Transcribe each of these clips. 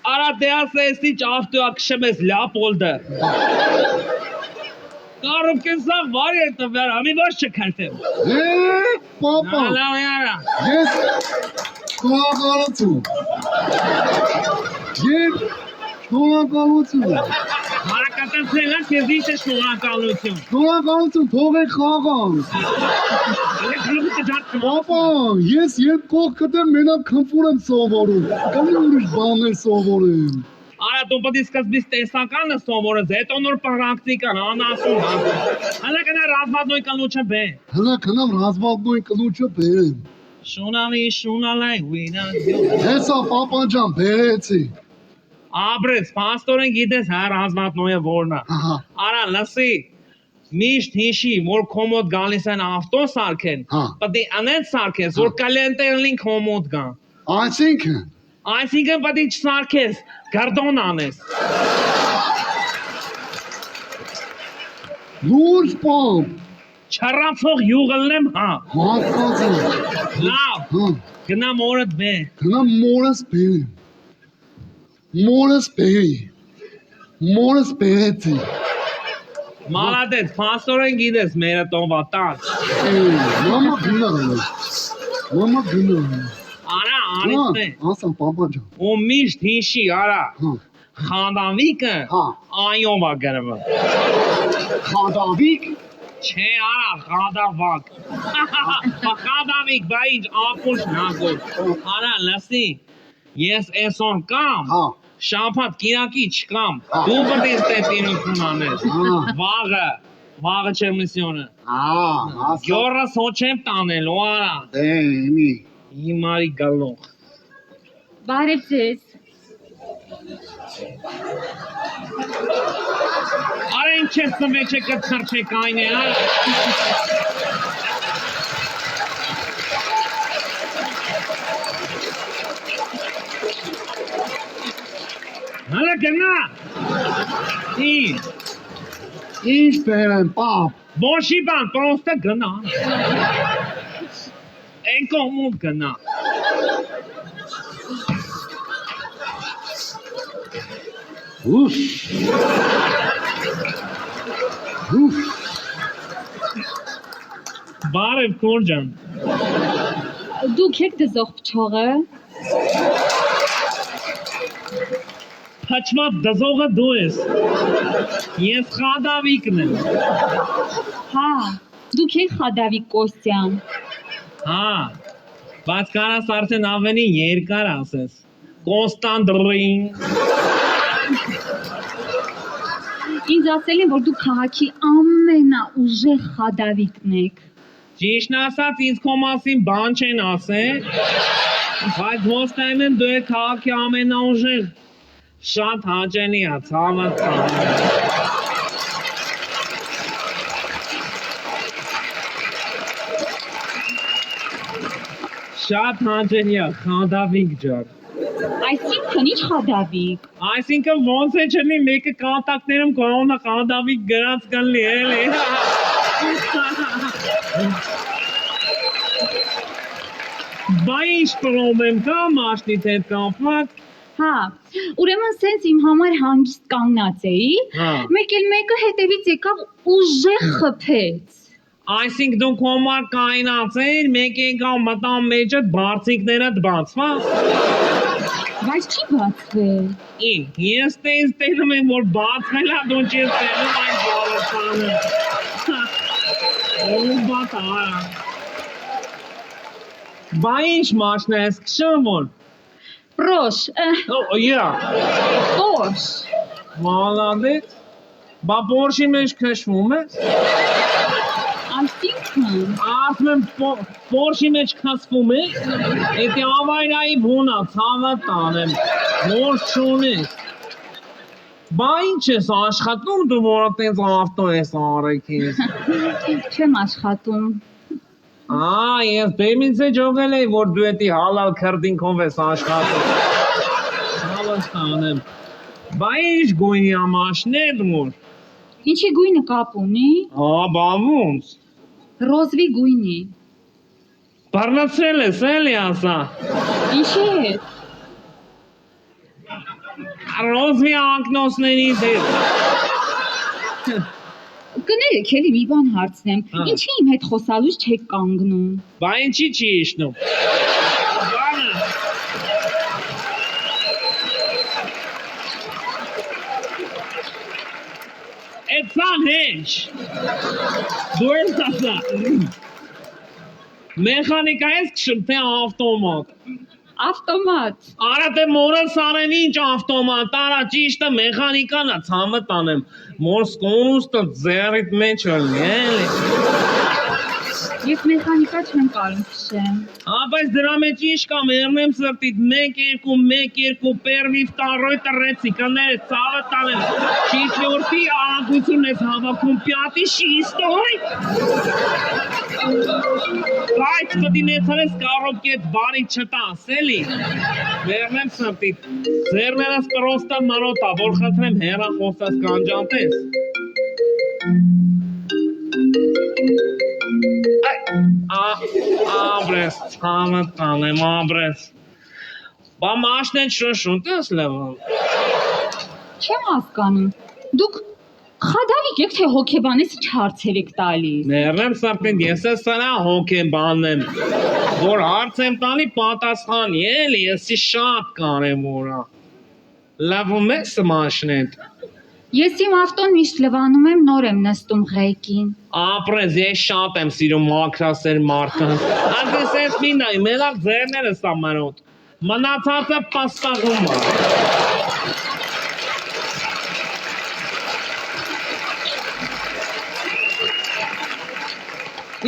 Արա դե ասեցի ավտոակշեմ ես լապոլդը։ Կարում կենսաղ վարի է տվյար, ամի ոչ չքրտեմ։ Պապա, ես շնորհակալություն։ Ես շնորհակալություն։ Հարակատացնելա քեզ ինչ է շնորհակալություն։ Շնորհակալություն, թողեք խաղան։ Պապա, ես երբ կողքդ եմ մենակ քնֆուր եմ սովորում, կամ ուրիշ բաներ սովորեմ։ Արա դու պետք է սկզբից տեսականը սովորես, հետո նոր պրակտիկան, անասուն։ Հələ կնա ռազմատնոյ կլուչը բե։ Հələ կնամ ռազմատնոյ կլուչը բերեմ։ Շունալի, վինա։ Հեսա պապա ջան, բերեցի։ Աբրես, պաստորեն գիտես հա ռազմատնոյը որն է։ Արա լսի, միշտ հիշի, որ կոմոդ գալիս են ավտո սարքեն, պետք է անեն սարքես, որ կալենտերլին կոմոդ գան։ Այսինքն պետք է չսարքես, գարդոն անես։ Լուրջ պապ։ Չարացող յուղլնեմ, հա։ Հասկաց եմ։ Լավ, գնա մորդ բե։ Գնա մորս բերեմ։ Մորս բերեցի։ Մալադեց, պաստորեն գիտես մերը տոնվա տակ։ Մամա գնա։ Արա, անիստե։ Ասա պապա ջան։ Ու միշտ հիշի, արա։ Խանդավիկը այոմա գրմը։ Խանդավիկ։ Չէ, արա, խանդավակ։ Խանդավիկ, բա ինչ ապուշ նագոտ։ Արա, լսի, ես էսոն կամ, շամպատ կիրակի չկամ, դու պետք է ստետինություն անես։ Վաղը չեմիսյոնը։ Գյորս հո չեմ տանելու, արա։ Դեմի։ Հիմարի գալող։ Բարև ձեզ։ Արա ինչ ես նվեչը կծրչեք այն է, հա։ Հալա գնա։ Ինչ բերեմ, պապ։ Ոչի բան, պրոստը գնա։ Են կողմում գնա։ Բարև կոր ջան։ Դուք եք դզող փչողը։ Փչված դզողը դու ես։ Ես խադավիկն եմ։ Հա, դուք եք Խադավիկ Կոստյան։ Հա, բայց կարաս արդեն ավելի երկար ասես։ Կոնստանդրին։ Ինձ ասել են, որ դուք քաղաքի ամենաուժեղ Խադավիկն եք։ Ճիշտն ասած ինձ քո մասին բան չեն ասել, բայց ոստայում եմ դու եք քաղաքի ամենաուժեղ։ Շատ հաճելի է, ցավը ցավ։ Շատ հաճելի է, Խադավիկ ջան։ Այսինքն ի՞նչ Խադավիկ։ Այսինքն ոնց է չլի մեկը կոնտակտներում կողմը Խադավիկ գրած կլի, էլի։ Բա ինչ պրոբլեմ կա մաշնիդ հետ կապված։ Հա, ուրեմն սենց իմ համար հանգիստ կանգնած էի, մեկ էլ մեկը հետևից եկավ ուժեղ խփեց։ Այսինքն դու կոմար կայնած էր, մեկ եկավ մտան մեջդ բարձիկներդ բացված։ Բայց չի բացվել։ Ես տեսնում եմ, որ բացվել է, դու չես տեսնում այն բալասանը։ Ու բաց արա։ Բա ինչ մաշն ես քշում որ։ Պրոշ։ Պորշ։ Մալադեց։ Բա Պորշի մեջ քշվում ես։ Այսինքն։ Ասում եմ Պորշի մեջ քսվում ես։ Էդի ավայրայի բունա ցավը տանեմ։ Որ չունես։ Բա ինչ ես աշխատում դու որ այդպես ավտո ես արեքես։ Չեմ աշխատում։ Ես բեմից է ջողել էի, որ դու էդի հալալ քրդինքով ես աշխատում։ Ցավը տանեմ։ Բա ինչ գույնի ամաշն է դուր։ Ինչի գույնը կապ ունի։ Բա ոնց։ Ռոզվի գույնի։ Բառնացրել ես էլի ասա։ Ինչի՞ է։ Ռոզվի ակնոցներից է։ Կներեք, էլի մի բան հարցնեմ։ Ինչի իմ հետ խոսալուց չեք կանգնում։ Բա ինչի չի իշնում։ Բանը։ Էդ սան հեչ։ Դու ես ասա։ Մեխանիկա ես քշում, թե ավտոմատ։ Ավտոմատ։ Արա դե մորս արեն ինչ ավտոմատ, արա ճիշտը մեխանիկան է, ցամը տանեմ, մորս կոնուստը ձերիդ մեջ ըլի, էլի։ Ես մեխանիկա չեմ կարում քշեմ։ Բայց դրա մեջ ինչ կա, մերնեմ սրտիդ, 1-2 պերվի, վտարոյ տրեցի, կները ծավը տանեմ, շիչորտի աղություն ես հավաքում, պյատի շիստոյ։ Բայց կդինեցար ես կարոպ կետ բարի չտաս, էլի։ Մերնեմ սրտիդ, ձերներս պրոստա մանոտա, որ խտրեմ հերա խոսած կանջանտես։ Աբրես, ցամը տանեմ, աբրես։ Բա մաշնեն շշունտ ես լևան։ Չեմ հասկանում։ Դուք խադավիկ եք, թե հոգեբանեսի չհարցեր եք տալիս։ Մերնեմ սրտիդ, ես ես սրա հոգեբանն եմ, որ հարց եմ տալի պատասխանի, էլի, եսի շատ կարևոր է։ Լվում ես մաշնետ։ Ես իմ ավտոն միշտ լվանում եմ, նոր եմ նստում ղեկին։ Ապրես, ես շատ եմ սիրում մաքրասեր մարդկանց։ Անգես ես մի նայ, մենակ ձերները սամանոտ։ Մնացածը պաստաղում է։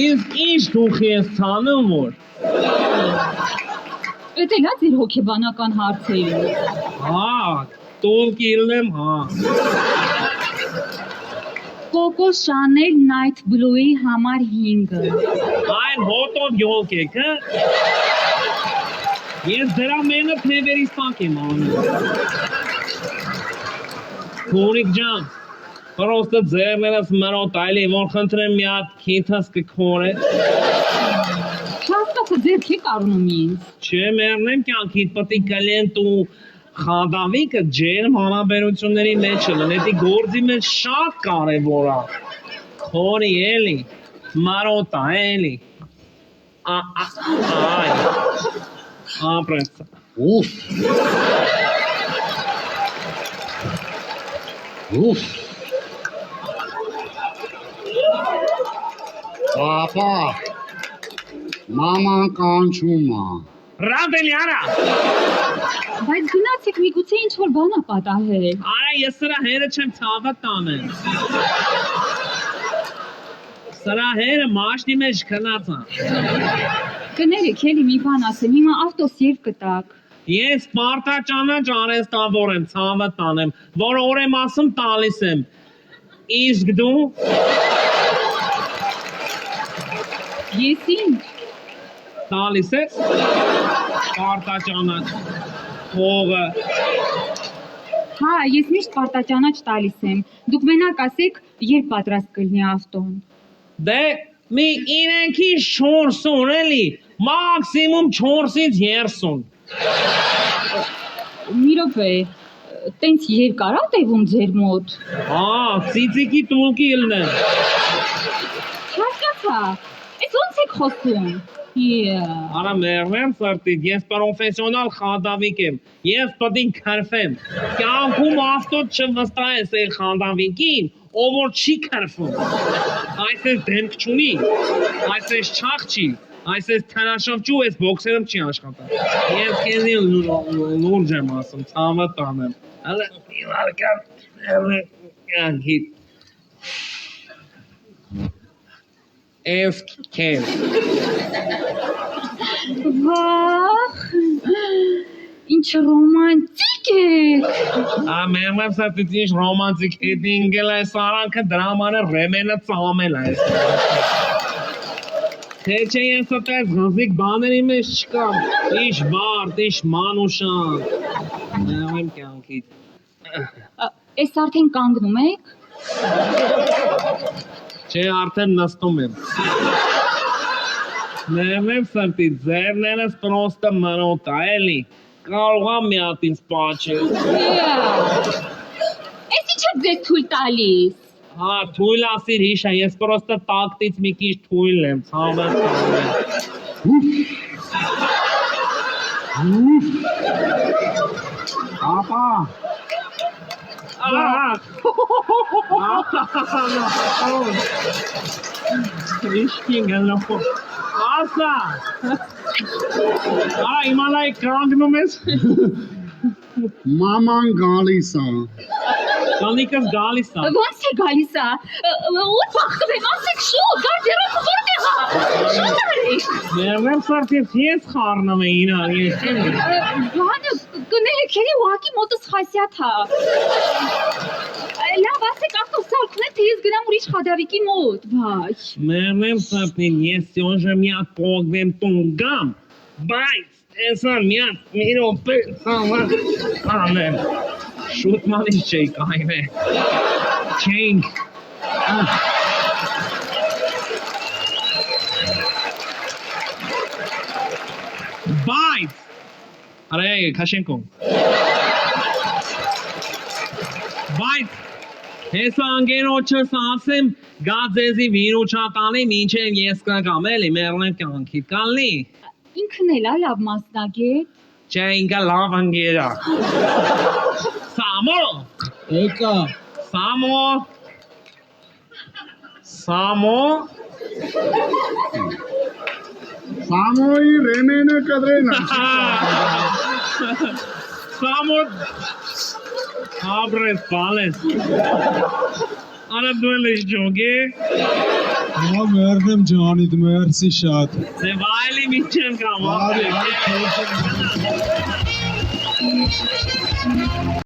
Իսկ ինչ դուխի ես ցանում որ։ Էդ էլա ձեր հոգեբանական հարցերը։ Հա, տոլկիլն եմ, հա։ Coco Chanel Night Blue-ի համար 5-ը։ Այն հոտով յոլք եք, հա։ Ես դրա մենը թևերիս պակ եմ անում։ Քորիկ ջան, պրոստը ձերներս մրոտ այլի, որ խնդրեմ մի հատ քիթս կքորե։ Չաստացը ձեր քեք առնում ինձ։ Չէ, մերնեմ կյանքիդ պտի կլենտ ու խադավիկը ջերմ հանաբերությունների մեջ ելն, էդի գործի մեջ շատ կարևոր է։ Քորի էլի, մարոտա էլի։ Այ։ Ապրես։ Ուֆ։ Ուֆ։ Պապա։ Մաման կանչում է։ Ռանդելի արա։ Բայց գնացեք միգուցե ինչ-որ բան ա պատահել։ Արա ես սրա հերը չեմ ցավը տանել։ Սրա հերը մաշնի մեջ քնած է։ Կներեք, էլի մի բան ասեմ, հիմա ավտոս երբ կտակ։ Ես պարտաճանաչ արեստավոր եմ, ցավը տանեմ, որ օրեմ ասում տալիս եմ։ Իսկ դու։ Ես ինչ։ Տալիս ես։ Պարտաճանաչ։ Հողը։ Հա, ես միշտ պարտաճանաչ տալիս եմ։ Դուք մենակ ասեք, երբ պատրաստ կլինի ավտոն։ Դե մի 3-4 էլի, մաքսիմում 4-ից 30։ Մի րոպե, տենց երկար ա տևում ձեր մոտ։ Հա, ծիծիկի տուլկի ելնեմ։ Հասկացա, էս ոնց եք խոսում։ Արա մերնեմ սրտիդ, ես պրոֆեսիոնալ խադավիկ եմ, ես պտի քրվեմ։ Կյանքում ավտոտ չվստահես էլ խադավիկին, ով որ չի քրվում։ Այս ես դեմք չունի, այս ես չախ չի, այս ես թանաշով չու, ես բոքսերում չի աշխատա։ Ես կեզի լուրջ եմ ասում, ցավը տանեմ։ Հələ իվարկան, կյանքիտ։ Ես կեն։ Վախ, ինչ ռոմանտիկ եք։ Մերնեմ սրտից ինչ ռոմանտիկ հետինգել այս արանքը դրա մանը ռեմենը ծամել այս։ Թե չէ ես այդպես հզիկ բաների մեջ չկամ, ինչ բարդ, ինչ մանուշան։ Մերնեմ կյանքիտ։ Էս արդեն կանգնում եք։ Չէ, արդեն նստում եմ։ Մերնեմ սրտից, ձերներս պրոստը մրոտ է, էլի։ կարող եմ մի հատ ինձ պաչել։ Էս ի՞նչ է ձեզ թույլ տալիս։ Հա, թույլ ասիր հիշա, ես պրոստը տակտից մի քիչ թույլ եմ, ցավը տանեմ։ Ապա։ Իշկին գլոխ։ Ասա։ Իմանայի կանգնում ես։ Մաման գալիս է։ Կանիկս գալիս է։ Ոնց է գալիս է։ Ու ծախտում եմ, ասեք շուտ, գարդերոբը որտեղ է։ Շուտ արի։ Մերվեմ սարքից ես խառնում է իրար, ես չեմ։ Բանը կներեք, հերի ուղակի մոտս խասյաթ է։ Լավ, ասեք ավտոսարքն է, թե ես գնամ ուրիշ խադավիկի մոտ, վայ։ Մերվեմ սարքին, ես սյոնժը մի հատ պողվեմ տուն գամ, բայց Էսան մի հատ մի րոպե ցավը անեմ։ Շուտ մանից չէի կայվե։ Չենք։ Բայց Արե քաշենկոն։ Բայց հեսա անգերոջս ասեմ գազեզի վիրուչատանի մինչև ես կգամ էլի մերնեմ կյանքի կալնի։ Ինքն էլ է լավ մասնագետ։ Չէ, ինքը լավ անգեր է։ Սամո։ Եկա։ Սամո։ Սամո։ Սամոյի ռեմենը կդրեն։ Սամո։ Աբրես բալես։ Արա դու ես ջոգե։ Հա մերնեմ ջանիդ մերսի շատ։ Դե վայլի միջեմ կամ։